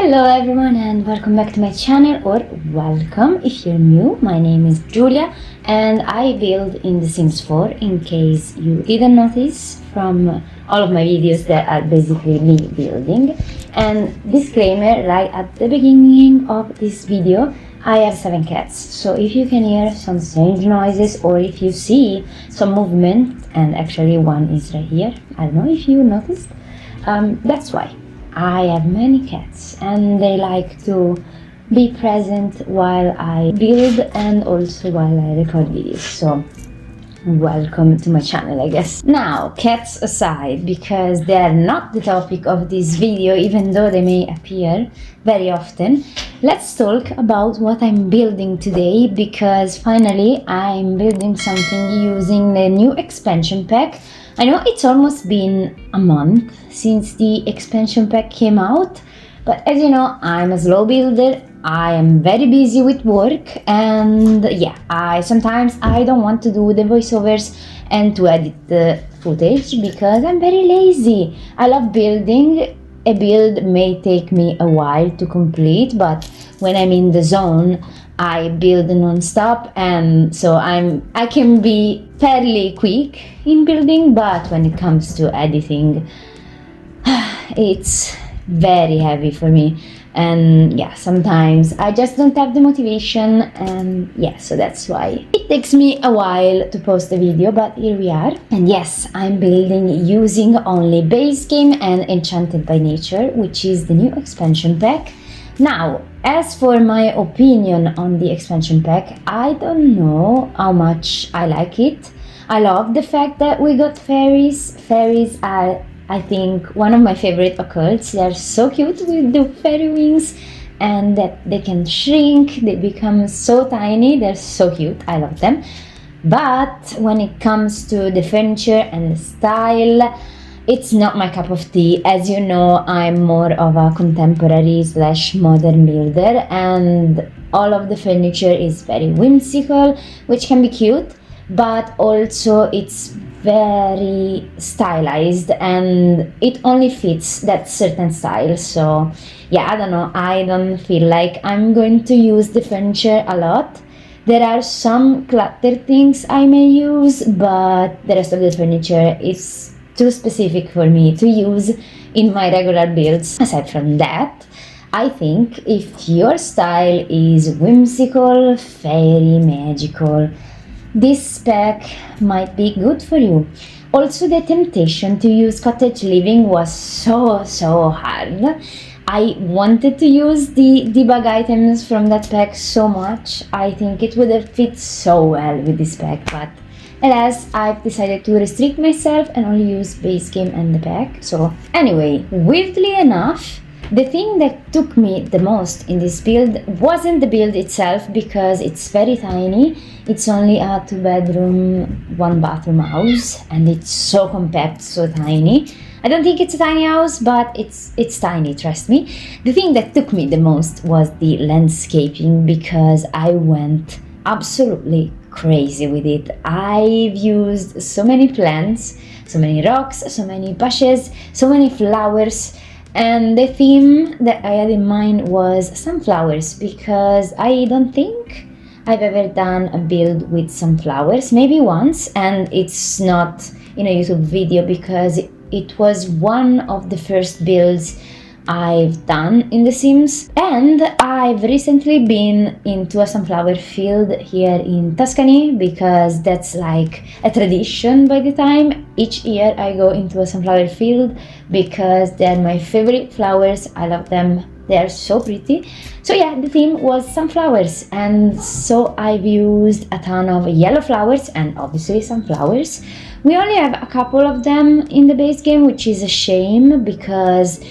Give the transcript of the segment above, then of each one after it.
Hello everyone and welcome back to my channel, or welcome if you're new. My name is Giulia and I build in The Sims 4, in case you didn't notice from all of my videos that are basically me building. And disclaimer, right at the beginning of this video, I have 7 cats, so if you can hear some strange noises or if you see some movement, and actually one is right here, I don't know if you noticed, that's why. I have many cats and they like to be present while I build and also while I record videos, so welcome to my channel, I guess. Now, cats aside, because they are not the topic of this video even though they may appear very often, let's talk about what I'm building today, because finally I'm building something using the new expansion pack. I know it's almost been a month since the expansion pack came out, but as you know, I'm a slow builder. I am very busy with work, and yeah, sometimes I don't want to do the voiceovers and to edit the footage because I'm very lazy. I love building. A build may take me a while to complete, but when I'm in the zone, I build non-stop, and so I can be fairly quick in building, but when it comes to editing, it's very heavy for me. And yeah, sometimes I just don't have the motivation, and yeah, so that's why it takes me a while to post a video, but here we are. And yes, I'm building using only base game and Enchanted by Nature, which is the new expansion pack. Now, as for my opinion on the expansion pack, I don't know how much I like it. I love the fact that we got fairies. Fairies are, I think, one of my favorite occults. They are so cute with the fairy wings, and that they can shrink, they become so tiny, they're so cute, I love them. But when it comes to the furniture and the style, it's not my cup of tea. As you know, I'm more of a contemporary / modern builder, and all of the furniture is very whimsical, which can be cute, but also it's very stylized and it only fits that certain style. So yeah, I don't know, I don't feel like I'm going to use the furniture a lot. There are some cluttered things I may use, but the rest of the furniture is too specific for me to use in my regular builds. Aside from that, I think if your style is whimsical, fairy, magical, this pack might be good for you. Also, the temptation to use cottage living was so hard. I wanted to use the debug items from that pack so much. I think it would have fit so well with this pack, but alas, I've decided to restrict myself and only use base game and the pack. So anyway, weirdly enough, the thing that took me the most in this build wasn't the build itself, because it's very tiny. It's only a 2-bedroom, 1-bathroom house, and it's so compact, so tiny. I don't think it's a tiny house, but it's tiny, trust me. The thing that took me the most was the landscaping, because I went absolutely crazy with it. I've used so many plants, so many rocks, so many bushes, so many flowers. And the theme that I had in mind was sunflowers, because I don't think I've ever done a build with sunflowers, maybe once, and it's not in a YouTube video because it was one of the first builds I've done in The Sims. And I've recently been into a sunflower field here in Tuscany, because that's like a tradition by the time. Each year I go into a sunflower field because they're my favorite flowers. I love them. They are so pretty. So yeah, the theme was sunflowers, and so I've used a ton of yellow flowers and obviously sunflowers. We only have a couple of them in the base game, which is a shame, because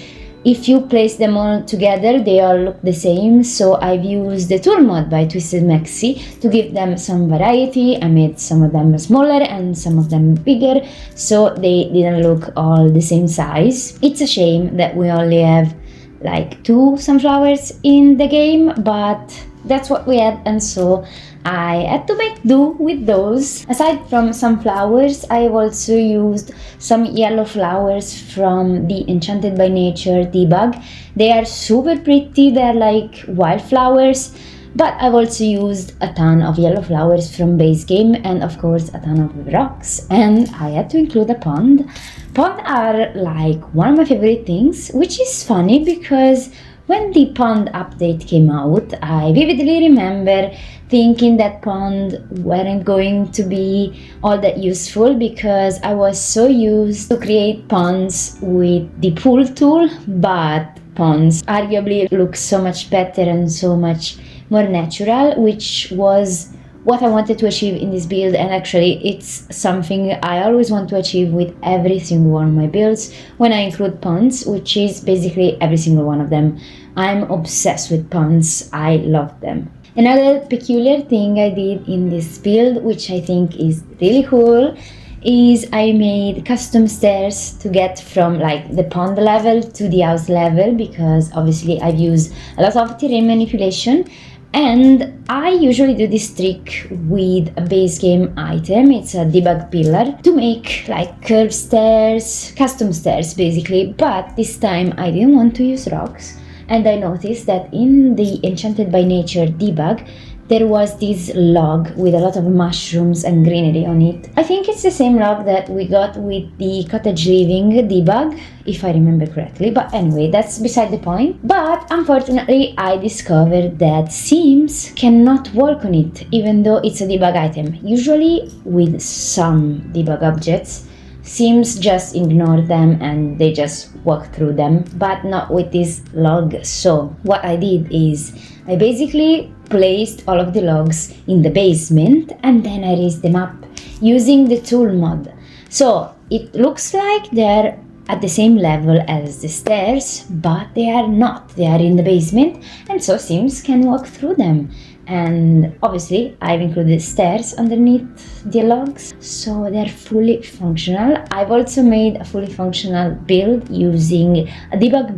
if you place them all together, they all look the same. So I've used the tool mod by Twisted Maxi to give them some variety. I made some of them smaller and some of them bigger, so they didn't look all the same size. It's a shame that we only have like 2 sunflowers in the game, but that's what we had, and so I had to make do with those. Aside from some flowers, I've also used some yellow flowers from the Enchanted by Nature debug. They are super pretty, they're like wildflowers, but I've also used a ton of yellow flowers from base game, and of course a ton of rocks, and I had to include a pond. Ponds are like one of my favorite things, which is funny because when the pond update came out, I vividly remember thinking that pond weren't going to be all that useful because I was so used to create ponds with the pool tool, but ponds arguably look so much better and so much more natural, which was what I wanted to achieve in this build, and actually it's something I always want to achieve with every single one of my builds when I include ponds, which is basically every single one of them. I'm obsessed with ponds, I love them. Another peculiar thing I did in this build, which I think is really cool, is I made custom stairs to get from like the pond level to the house level, because obviously I've used a lot of terrain manipulation. And I usually do this trick with a base game item, it's a debug pillar, to make like curved stairs, custom stairs basically, but this time I didn't want to use rocks, and I noticed that in the Enchanted by Nature debug there was this log with a lot of mushrooms and greenery on it. I think it's the same log that we got with the cottage living debug, if I remember correctly, but anyway, that's beside the point. But unfortunately, I discovered that Sims cannot work on it, even though it's a debug item. Usually, with some debug objects, Sims just ignore them and they just walk through them, but not with this log. So what I did is I basically placed all of the logs in the basement and then I raised them up using the tool mod. So it looks like they're at the same level as the stairs, but they are not. They are in the basement, and so Sims can walk through them. And obviously I've included stairs underneath the logs, so they're fully functional. I've also made a fully functional build using a debug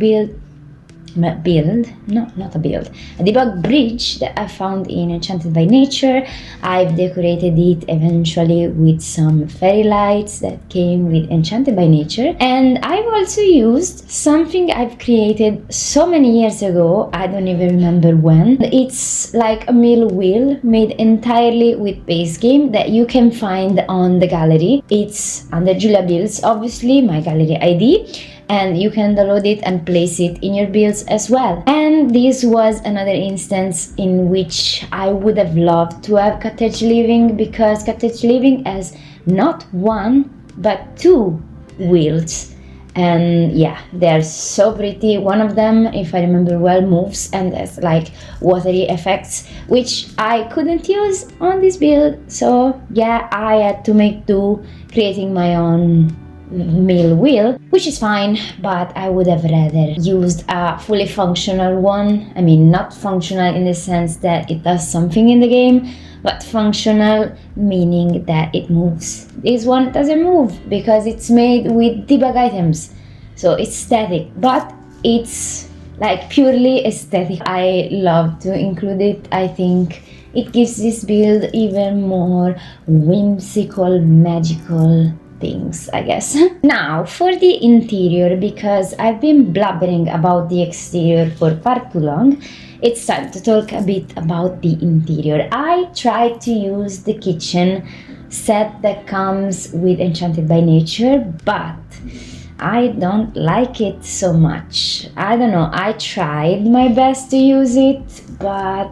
a debug bridge that I found in Enchanted by Nature. I've decorated it eventually with some fairy lights that came with Enchanted by Nature, and I've also used something I've created so many years ago, I don't even remember when. It's like a mill wheel made entirely with base game that you can find on the gallery. It's under Giuliabuilds, obviously, my gallery ID, and you can download it and place it in your builds as well. And this was another instance in which I would have loved to have cottage living, because cottage living has not one but two wheels, and yeah, they're so pretty. One of them, if I remember well, moves and has like watery effects, which I couldn't use on this build, so yeah, I had to make do creating my own mill wheel, which is fine, but I would have rather used a fully functional one. I mean, not functional in the sense that it does something in the game, but functional meaning that it moves. This one doesn't move because it's made with debug items, so it's static, but it's like purely aesthetic. I love to include it. I think it gives this build even more whimsical, magical things, I guess. Now for the interior, because I've been blabbering about the exterior for far too long, it's time to talk a bit about the interior. I tried to use the kitchen set that comes with Enchanted by Nature, but I don't like it so much. I don't know, I tried my best to use it, but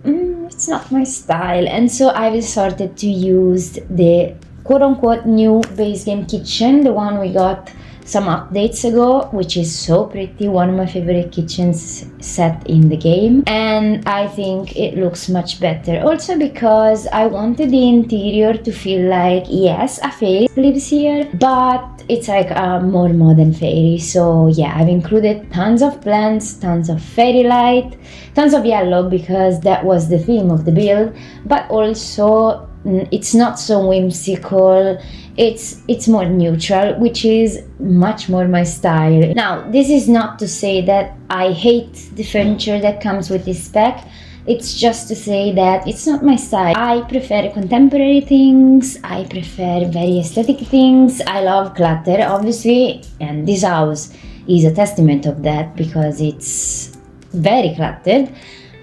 it's not my style, and so I resorted to use the quote-unquote new base game kitchen, the one we got some updates ago, which is so pretty, one of my favorite kitchens set in the game, and I think it looks much better. Also because I wanted the interior to feel like, yes, a fairy lives here, but it's like a more modern fairy. So yeah, I've included tons of plants, tons of fairy light, tons of yellow because that was the theme of the build, but also It's not so whimsical. It's more neutral, which is much more my style. Now, this is not to say that I hate the furniture that comes with this spec. It's just to say that it's not my style. I prefer contemporary things, I prefer very aesthetic things. I love clutter, obviously, and this house is a testament of that because it's very cluttered.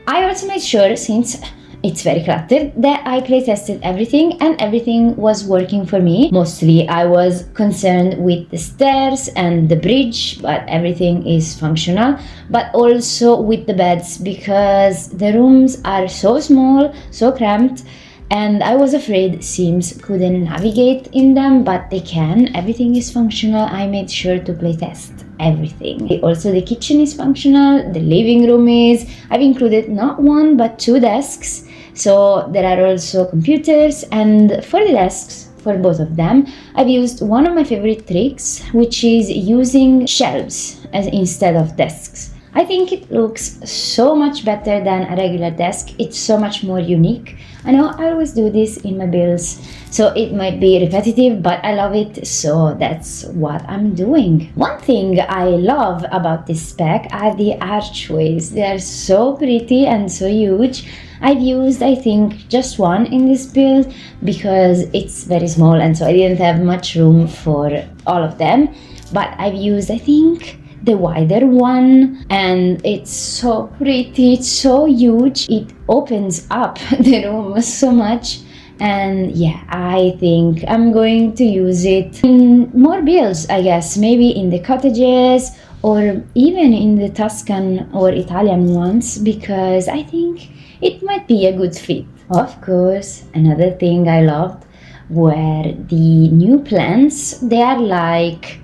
I also made sure, since it's very cluttered, that I playtested everything and everything was working for me. Mostly I was concerned with the stairs and the bridge, but everything is functional. But also with the beds, because the rooms are so small, so cramped, and I was afraid Sims couldn't navigate in them, but they can. Everything is functional. I made sure to playtest everything. Also, the kitchen is functional, the living room is. I've included not one but 2 desks, so there are also computers, and for the desks, for both of them, I've used one of my favorite tricks, which is using shelves as instead of desks. I think it looks so much better than a regular desk. It's so much more unique. I know I always do this in my builds, so it might be repetitive, but I love it, so that's what I'm doing. One thing I love about this spec are the archways. They are so pretty and so huge. I've used, I think, just one in this build because it's very small and so I didn't have much room for all of them. But I've used, I think, the wider one, and it's so pretty, it's so huge. It opens up the room so much, and yeah, I think I'm going to use it in more builds, I guess, maybe in the cottages or even in the Tuscan or Italian ones, because I think it might be a good fit. Of course, another thing I loved were the new plants. They are like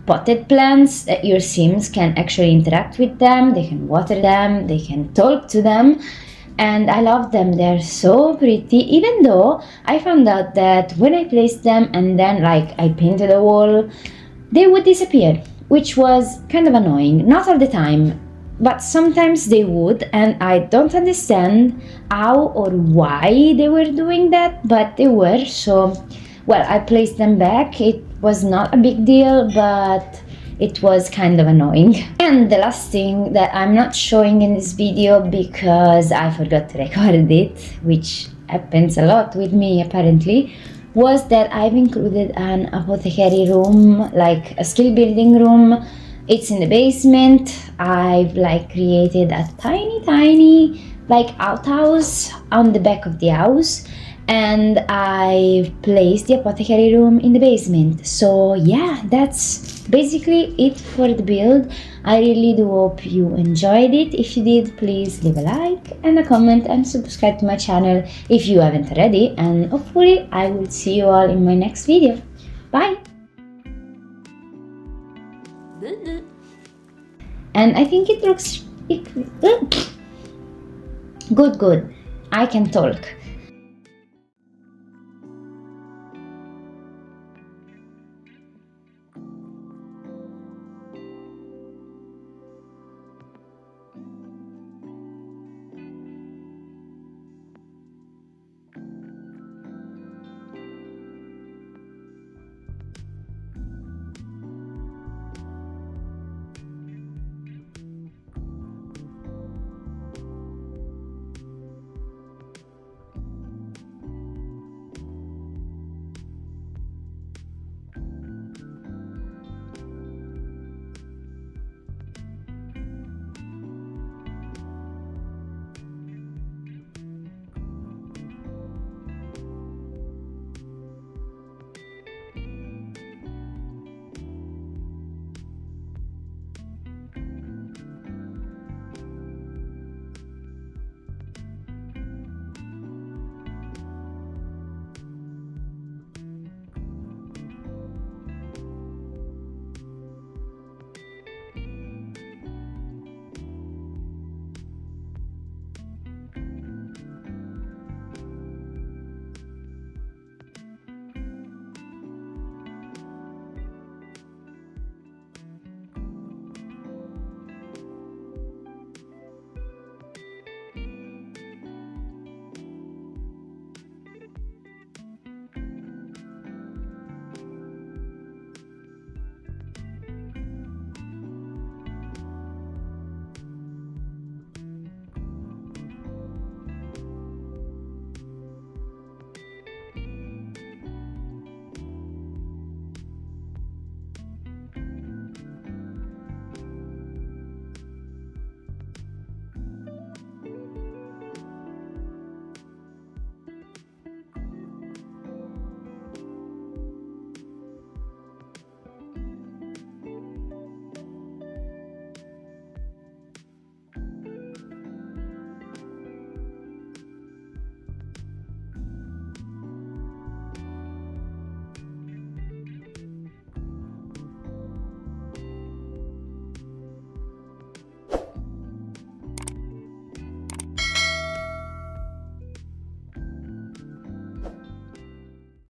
potted plants that your Sims can actually interact with them, they can water them, they can talk to them, and I love them. They're so pretty, even though I found out that when I placed them and then like I painted a wall, they would disappear, which was kind of annoying. Not all the time, but sometimes they would, and I don't understand how or why they were doing that, but they were. So, well, I placed them back. It was not a big deal, but it was kind of annoying. And the last thing that I'm not showing in this video because I forgot to record it, which happens a lot with me apparently, was that I've included an apothecary room, like a skill building room. It's in the basement. I've like created a tiny like outhouse on the back of the house, and I've placed the apothecary room in the basement. So yeah, that's basically it for the build. I really do hope you enjoyed it. If you did, please leave a like and a comment and subscribe to my channel if you haven't already, and hopefully I will see you all in my next video. Bye! And I think it looks good. I can talk.